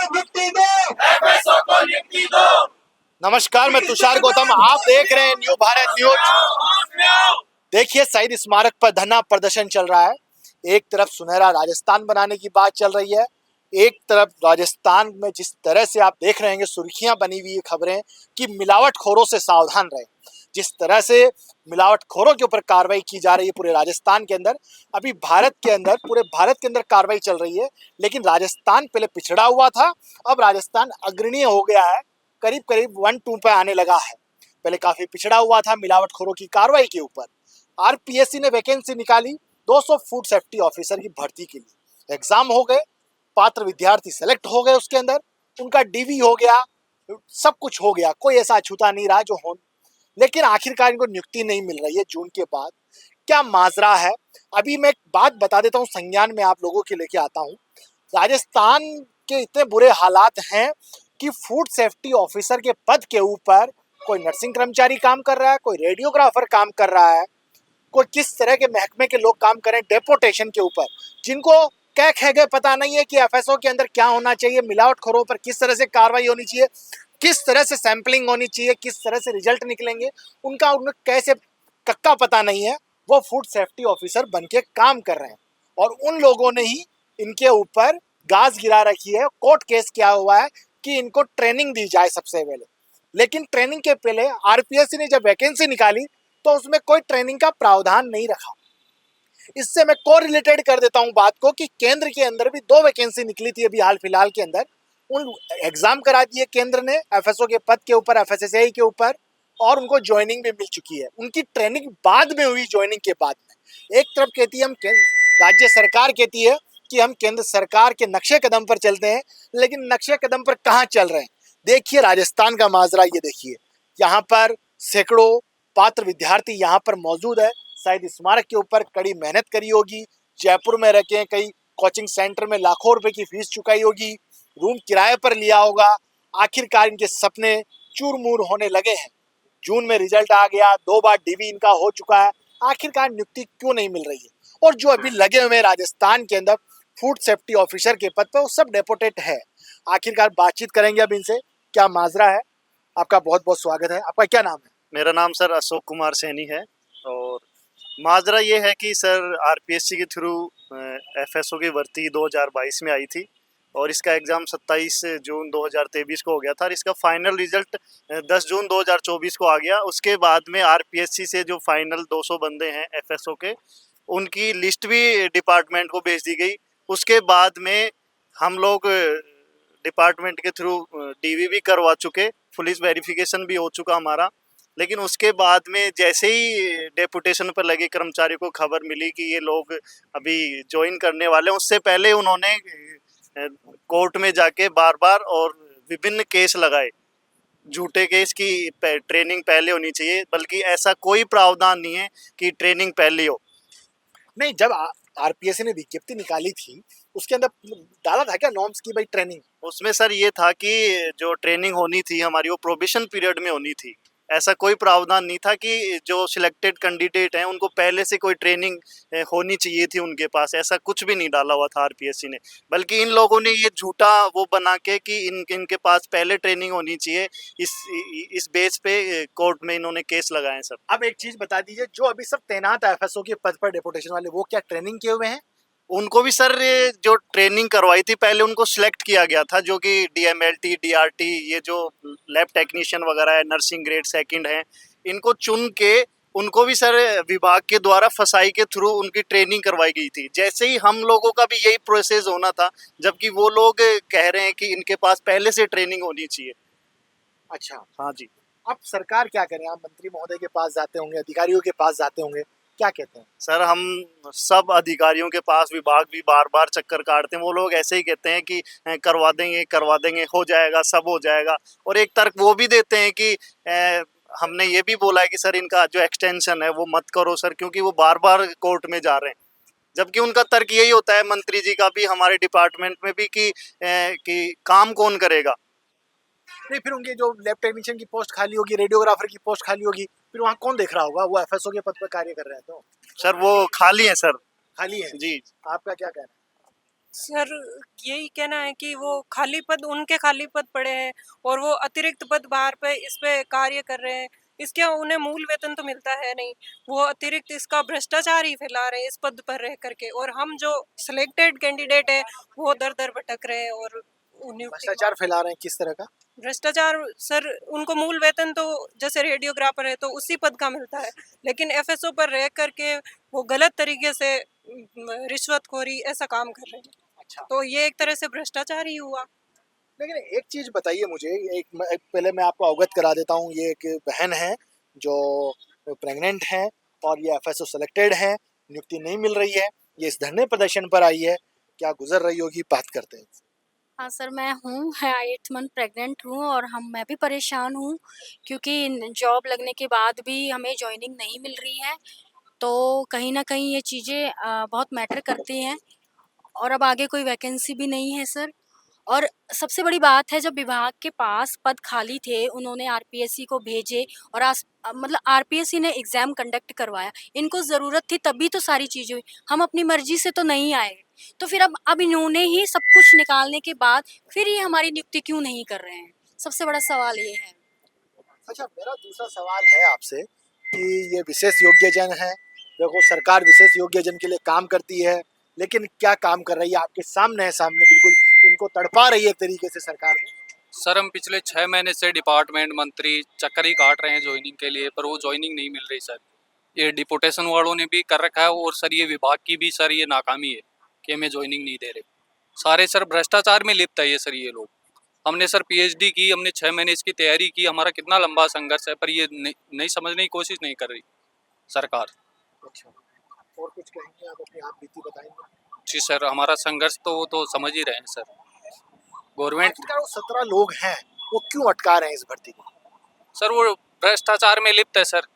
नियुक्ति दो, एफएसओ को नियुक्ति दो। नमस्कार, मैं तुषार गौतम, आप देख रहे हैं न्यू भारत न्यूज। देखिए, शहीद स्मारक पर धरना प्रदर्शन चल रहा है। एक तरफ सुनहरा राजस्थान बनाने की बात चल रही है, एक तरफ राजस्थान में जिस तरह से आप देख रहे हैं सुर्खियां बनी हुई खबरें कि मिलावटखोरों से सावधान रहें। जिस तरह से मिलावटखोरों के ऊपर कार्रवाई की जा रही है पूरे राजस्थान के अंदर, अभी भारत के अंदर, पूरे भारत के अंदर कार्रवाई चल रही है, लेकिन राजस्थान पहले पिछड़ा हुआ था, अब राजस्थान अग्रणीय हो गया है, करीब करीब 1-2 पे आने लगा है। पहले काफी पिछड़ा हुआ था मिलावटखोरों की कार्रवाई के ऊपर। आरपीएससी ने वैकेंसी निकाली 200 फूड सेफ्टी ऑफिसर की भर्ती के लिए। एग्जाम हो गए, पात्र विद्यार्थी सेलेक्ट हो गए, उसके अंदर उनका डीवी हो गया, सब कुछ हो गया, कोई ऐसा अछूता नहीं रहा जो हो, लेकिन आखिरकार इनको नियुक्ति नहीं मिल रही है जून के बाद। क्या माजरा है? अभी मैं एक बात बता देता हूँ, संज्ञान में आप लोगों के लेके आता हूँ। राजस्थान के इतने बुरे हालात हैं कि फूड सेफ्टी ऑफिसर के पद के ऊपर कोई नर्सिंग कर्मचारी काम कर रहा है, कोई रेडियोग्राफर काम कर रहा है, कोई किस तरह के महकमे के लोग काम करें डेपोटेशन के ऊपर, जिनको क्या कह गए पता नहीं है कि एफएसओ के अंदर क्या होना चाहिए, मिलावटखोरों पर किस तरह से कार्रवाई होनी चाहिए, किस तरह से सैंपलिंग होनी चाहिए, किस तरह से रिजल्ट निकलेंगे, उन्हें कैसे कक्का पता नहीं है। वो फूड सेफ्टी ऑफिसर बन के काम कर रहे हैं और उन लोगों ने ही इनके ऊपर गाज गिरा रखी है। कोर्ट केस किया हुआ है कि इनको ट्रेनिंग दी जाए सबसे पहले, लेकिन ट्रेनिंग के पहले आरपीएससी ने जब वैकेंसी निकाली तो उसमें कोई ट्रेनिंग का प्रावधान नहीं रखा। इससे मैं को रिलेटेड कर देता हूं बात को कि केंद्र के अंदर भी 2 वैकेंसी निकली थी अभी हाल फिलहाल के अंदर। उन एग्जाम करा दिए केंद्र ने एफएसओ के पद के ऊपर, एफएसएसएआई के ऊपर, और उनको ज्वाइनिंग भी मिल चुकी है। उनकी ट्रेनिंग बाद में हुई, ज्वाइनिंग के बाद में। एक तरफ कहती है हम राज्य सरकार कहती है कि हम केंद्र सरकार के नक्शे कदम पर चलते हैं, लेकिन नक्शे कदम पर कहाँ चल रहे हैं? देखिए राजस्थान का माजरा, ये देखिए, यहाँ पर सैकड़ों पात्र विद्यार्थी यहाँ पर मौजूद है। शायद स्मारक के ऊपर कड़ी मेहनत करी होगी, जयपुर में रखे कई कोचिंग सेंटर में लाखों रुपए की फीस चुकाई होगी, रूम किराए पर लिया होगा। आखिरकार इनके सपने चूर-मूर होने लगे हैं। जून में रिजल्ट आ गया, 2 बार डीवी इनका हो चुका है, आखिरकार नियुक्ति क्यों नहीं मिल रही है? और जो अभी लगे हुए राजस्थान के अंदर फूड सेफ्टी ऑफिसर के पद पर, वो सब डेपोटेड है। आखिरकार बातचीत करेंगे अब इनसे, क्या माजरा है। आपका बहुत बहुत स्वागत है। आपका क्या नाम है? मेरा नाम सर अशोक कुमार सैनी है। और माजरा ये है कि सर आरपीएससी के थ्रू एफएसओ की भर्ती 2022 में आई थी और इसका एग्ज़ाम 27 जून 2023 को हो गया था और इसका फाइनल रिजल्ट 10 जून 2024 को आ गया। उसके बाद में आरपीएससी से जो फाइनल 200 बंदे हैं एफएसओ के, उनकी लिस्ट भी डिपार्टमेंट को भेज दी गई। उसके बाद में हम लोग डिपार्टमेंट के थ्रू डीवी भी करवा चुके, पुलिस वेरिफिकेशन भी हो चुका हमारा। लेकिन उसके बाद में जैसे ही डेपुटेशन पर लगे कर्मचारी को खबर मिली कि ये लोग अभी ज्वाइन करने वाले हैं, उससे पहले उन्होंने कोर्ट में जाके बार बार और विभिन्न केस लगाए, झूठे केस की ट्रेनिंग पहले होनी चाहिए, बल्कि ऐसा कोई प्रावधान नहीं है कि ट्रेनिंग पहले हो। नहीं, जब आरपीएससी ने विज्ञप्ति निकाली थी उसके अंदर डाला था क्या नॉर्म्स की भाई ट्रेनिंग? उसमें सर ये था कि जो ट्रेनिंग होनी थी हमारी वो प्रोबेशन पीरियड में होनी थी। ऐसा कोई प्रावधान नहीं था कि जो सिलेक्टेड कैंडिडेट हैं उनको पहले से कोई ट्रेनिंग होनी चाहिए थी उनके पास। ऐसा कुछ भी नहीं डाला हुआ था आरपीएससी ने, बल्कि इन लोगों ने ये झूठा वो बना के कि इनके पास पहले ट्रेनिंग होनी चाहिए, इस बेस पे कोर्ट में इन्होंने केस लगाए सर। अब एक चीज बता दीजिए, जो अभी सब तैनात है एफएसओ के पद पर डेपुटेशन वाले, वो क्या ट्रेनिंग किए हुए हैं? उनको भी सर जो ट्रेनिंग करवाई थी पहले उनको सिलेक्ट किया गया था, जो कि डीएमएलटी, डीआरटी, ये जो लैब टेक्नीशियन वगैरह है, नर्सिंग ग्रेड सेकंड है, इनको चुन के उनको भी सर विभाग के द्वारा फसाई के थ्रू उनकी ट्रेनिंग करवाई गई थी। जैसे ही हम लोगों का भी यही प्रोसेस होना था, जबकि वो लोग कह रहे हैं कि इनके पास पहले से ट्रेनिंग होनी चाहिए। अच्छा, हाँ जी। अब सरकार क्या करें? आप मंत्री महोदय के पास जाते होंगे, अधिकारियों के पास जाते होंगे, क्या कहते हैं? सर हम सब अधिकारियों के पास, विभाग भी बार बार चक्कर काटते हैं। वो लोग ऐसे ही कहते हैं कि करवा देंगे, हो जाएगा, सब हो जाएगा। और एक तर्क वो भी देते हैं कि हमने ये भी बोला है कि सर इनका जो एक्सटेंशन है वो मत करो सर, क्योंकि वो बार बार कोर्ट में जा रहे हैं। जबकि उनका तर्क यही होता है, मंत्री जी का भी, हमारे डिपार्टमेंट में भी, कि काम कौन करेगा। नहीं, फिर उनकी जो लैब टेक्नीशियन की पोस्ट खाली होगी, रेडियोग्राफर की पोस्ट खाली होगी, फिर वहाँ कौन देख रहा होगा? वो एफएसओ के पद पर कार्य कर रहे हैं तो सर वो खाली है सर। खाली है। जी। आपका क्या कहना है? सर यही कहना है कि वो खाली पद, उनके खाली पद पड़े हैं और वो अतिरिक्त पद बाहर पे इस पे कार्य कर रहे हैं। इसके उन्हें मूल वेतन तो मिलता है नहीं, वो अतिरिक्त इसका भ्रष्टाचार ही फैला रहे हैं इस पद पर रह करके, और हम जो सिलेक्टेड कैंडिडेट है वो दर दर भटक रहे हैं और भ्रष्टाचार फैला रहे हैं किस तरह का? भ्रष्टाचार सर, उनको मूल वेतन तो जैसे रेडियोग्राफर है तो उसी पद का मिलता है, लेकिन एफएसओ पर रह करके वो गलत तरीके से रिश्वतखोरी ऐसा काम कर रहे हैं। अच्छा, तो ये एक तरह से भ्रष्टाचार ही हुआ। लेकिन एक चीज बताइए मुझे, पहले मैं आपको अवगत करा देता हूँ। ये एक बहन है जो प्रेग्नेंट है और ये एफएसओ सेलेक्टेड है, नियुक्ति नहीं मिल रही है, ये इस धरने प्रदर्शन पर आई है। क्या गुजर रही होगी, बात करते हैं। हाँ सर, मैं हूँ, है 8 मंथ प्रेग्नेंट हूँ और मैं भी परेशान हूँ क्योंकि जॉब लगने के बाद भी हमें जॉइनिंग नहीं मिल रही है। तो कहीं न कहीं ये चीज़ें बहुत मैटर करती हैं और अब आगे कोई वैकेंसी भी नहीं है सर। और सबसे बड़ी बात है, जब विभाग के पास पद खाली थे, उन्होंने आरपीएससी को भेजे और मतलब आरपीएससी ने एग्ज़ाम कंडक्ट करवाया। इनको ज़रूरत थी तभी तो सारी चीज़ें हुई। हम अपनी मर्ज़ी से तो नहीं आए। तो फिर अब इन्होंने ही सब कुछ निकालने के बाद फिर ये हमारी नियुक्ति क्यों नहीं कर रहे हैं? सबसे बड़ा सवाल ये है। अच्छा, मेरा दूसरा सवाल है आपसे कि ये विशेष योग्यजन है। देखो, सरकार विशेष योग्यजन के लिए काम करती है, लेकिन क्या काम कर रही है? आपके सामने है, सामने बिल्कुल इनको तड़पा रही है एक तरीके से सरकार। सर हम पिछले 6 महीने से डिपार्टमेंट मंत्री चक्कर ही काट रहे हैं ज्वाइनिंग के लिए, पर वो ज्वाइनिंग नहीं मिल रही सर। ये डिपुटेशन वालों ने भी कर रखा है और सर ये विभाग की भी सर ये नाकामी है कि हमें ज्वाइनिंग नहीं दे रहे। सारे सर भ्रष्टाचार में लिप्त है ये सर ये लोग। हमने सर पीएचडी की, हमने 6 महीने इसकी तैयारी की, हमारा कितना लंबा संघर्ष है, पर ये नहीं समझने की कोशिश नहीं कर रही सरकार। अच्छा, और कुछ कहेंगे आप? अपनी आप बीती बताएंगे। जी सर, हमारा संघर्ष तो वो तो समझ ही रहे हैं सर। गवर्नमेंट आखिरकार वो 17 लोग हैं, वो क्यों अटका रहे हैं इस भर्ती को? सर वो भ्रष्टाचार में लिप्त है सर।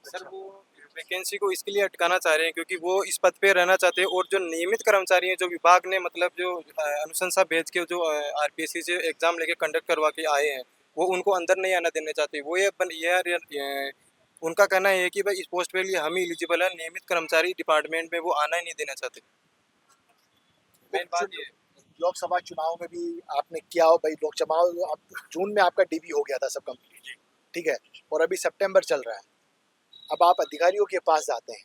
सर वो वैकेंसी को इसके लिए अटकाना चाह रहे हैं क्योंकि वो इस पद पे रहना चाहते हैं और जो नियमित कर्मचारी हैं, जो विभाग ने मतलब जो अनुशंसा भेज के जो आरपीएससी से एग्जाम लेके कंडक्ट करवा के आए हैं, वो उनको अंदर नहीं आना देना चाहते। वो ये उनका कहना है कि भाई इस पोस्ट पे लिए हम ही एलिजिबल है, नियमित कर्मचारी डिपार्टमेंट में वो आना ही नहीं देना चाहते। मेन बात ये लोकसभा चुनाव में भी आपने किया हो भाई, लोकसभा जून में आपका डीबी हो गया था सब कंप्लीट, ठीक है, और अभी सितंबर चल रहा है। अब आप अधिकारियों के पास जाते हैं,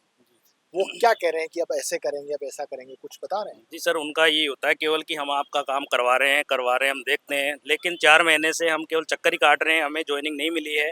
वो क्या कह रहे हैं कि अब ऐसे करेंगे, अब ऐसा करेंगे, कुछ बता रहे हैं? जी सर, उनका ये होता है केवल कि हम आपका काम करवा रहे हैं, हम देखते हैं, लेकिन 4 महीने से हम केवल चक्कर ही काट रहे हैं, हमें ज्वाइनिंग नहीं मिली है।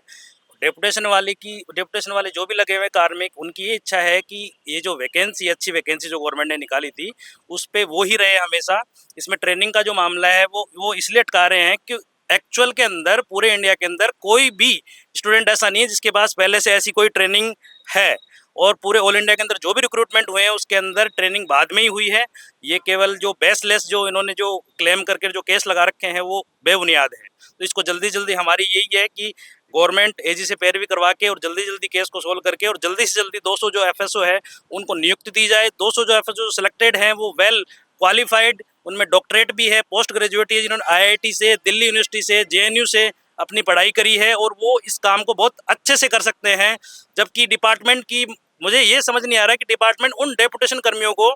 डेपुटेशन वाले जो भी लगे हुए कार्मिक, उनकी ये इच्छा है कि ये जो वैकेंसी, अच्छी वैकेंसी जो गवर्नमेंट ने निकाली थी, उस पे वो ही रहे हमेशा। इसमें ट्रेनिंग का जो मामला है वो इसलिए अटका रहे हैं कि एक्चुअल के अंदर पूरे इंडिया के अंदर कोई भी स्टूडेंट ऐसा नहीं है जिसके पास पहले से ऐसी कोई ट्रेनिंग है, और पूरे ऑल इंडिया के अंदर जो भी रिक्रूटमेंट हुए हैं उसके अंदर ट्रेनिंग बाद में ही हुई है। ये केवल जो बेसलेस जो इन्होंने जो क्लेम करके जो केस लगा रखे हैं वो बेबुनियाद है। तो इसको जल्दी जल्दी हमारी यही है कि गवर्नमेंट एजी से पैरवी करवा के और जल्दी जल्दी केस को सोल्व करके और जल्दी से जल्दी 200 जो एफएसओ है उनको नियुक्ति दी जाए। 200 जो एफएसओ सिलेक्टेड हैं वो वेल क्वालिफाइड, उनमें डॉक्टरेट भी है, पोस्ट ग्रेजुएट है, जिन्होंने आईआईटी से, दिल्ली यूनिवर्सिटी से, जेएनयू से अपनी पढ़ाई करी है और वो इस काम को बहुत अच्छे से कर सकते हैं। जबकि डिपार्टमेंट की मुझे ये समझ नहीं आ रहा है कि डिपार्टमेंट उन डेपुटेशन कर्मियों को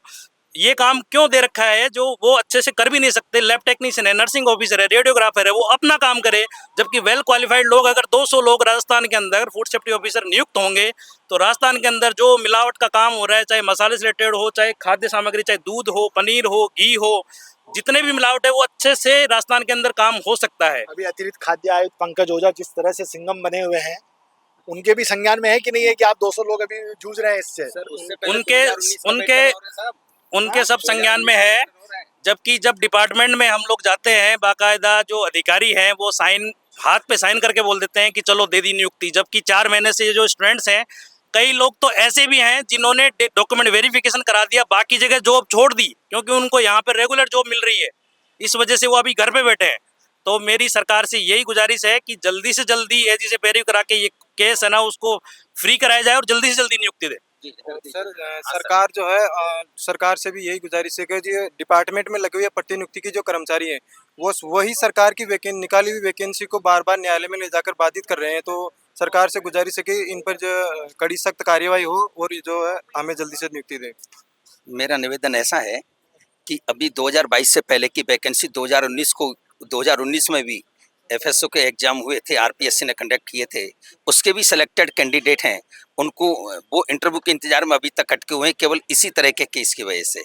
ये काम क्यों दे रखा है जो वो अच्छे से कर भी नहीं सकते। लैब टेक्नीशियन है, नर्सिंग ऑफिसर है, रेडियोग्राफर है, वो अपना काम करे, जबकि वेल क्वालिफाइड लोग अगर 200 लोग राजस्थान के अंदर फूड सेफ्टी ऑफिसर नियुक्त होंगे तो राजस्थान के अंदर जो मिलावट का काम हो रहा है, चाहे मसाले से रिलेटेड हो, चाहे खाद्य सामग्री, चाहे दूध हो, पनीर हो, घी हो, जितने भी मिलावट है वो अच्छे से राजस्थान के अंदर काम हो सकता है। अभी अतिरिक्त खाद्य आयुक्त पंकज ओझा जिस तरह से सिंघम बने हुए हैं, उनके भी संज्ञान में है कि नहीं है कि आप 200 लोग अभी जूझ रहे हैं इससे? उनके सब संज्ञान में है। जबकि जब डिपार्टमेंट में हम लोग जाते हैं, बाकायदा जो अधिकारी हैं वो हाथ पे साइन करके बोल देते हैं कि चलो दे दी नियुक्ति। जबकि 4 महीने से ये जो स्टूडेंट्स हैं, कई लोग तो ऐसे भी हैं जिन्होंने डॉक्यूमेंट वेरिफिकेशन करा दिया, बाकी जगह जॉब छोड़ दी क्योंकि उनको यहाँ पे रेगुलर जॉब मिल रही है, इस वजह से वो अभी घर पे बैठे हैं। तो मेरी सरकार से यही गुजारिश है कि जल्दी से जल्दी एजी से पैरवी करा के ये केस है ना उसको फ्री कराया जाए और जल्दी से जल्दी नियुक्ति दे। सर सरकार जो है सरकार से भी यही गुजारिश है कि जो डिपार्टमेंट में लगे हुए प्रतिनियुक्ति की जो कर्मचारी हैं वो वही सरकार की निकाली हुई वैकेंसी को बार बार न्यायालय में ले जाकर बाधित कर रहे हैं। तो सरकार से गुजारिश है कि इन पर जो कड़ी सख्त कार्यवाही हो और जो है हमें जल्दी से नियुक्ति दें। मेरा निवेदन ऐसा है कि अभी 2022 से पहले की वैकेंसी 2019 में भी एफएसओ के एग्जाम हुए थे, आरपीएससी ने कंडक्ट किए थे, उसके भी सिलेक्टेड कैंडिडेट हैं, उनको वो इंटरव्यू के इंतजार में अभी तक अटके हुए हैं केवल इसी तरह के केस की वजह से।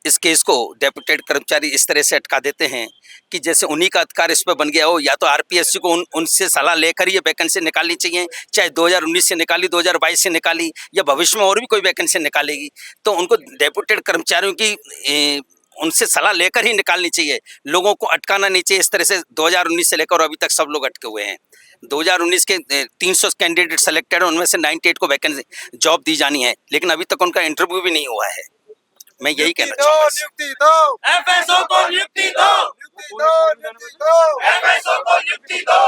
इस केस को डेप्यूटेड कर्मचारी इस तरह से अटका देते हैं कि जैसे उन्हीं का अधिकार इस पर बन गया हो, या तो आरपीएससी को उनसे सलाह लेकर ये वैकेंसी निकालनी चाहिए, चाहे 2019 से निकाली, 2022 से निकाली, या भविष्य में और भी कोई वैकेंसी निकालेगी तो उनको डेप्यूटेड कर्मचारियों की उनसे सलाह लेकर ही निकालनी चाहिए, लोगों को अटकाना नहीं चाहिए। इस तरह से 2019 से लेकर अभी तक सब लोग अटके हुए हैं। 2019 के 300 कैंडिडेट सेलेक्टेड हैं, उनमें से 98 को वैकेंसी जॉब दी जानी है, लेकिन अभी तक उनका इंटरव्यू भी नहीं हुआ है। मैं यही कहना चाहूँगा। नियुक्ति दो, एफएसओ को नियुक्ति दो, नियुक्ति दो, नियुक्ति दो। एफएसओ को नियुक्ति दो।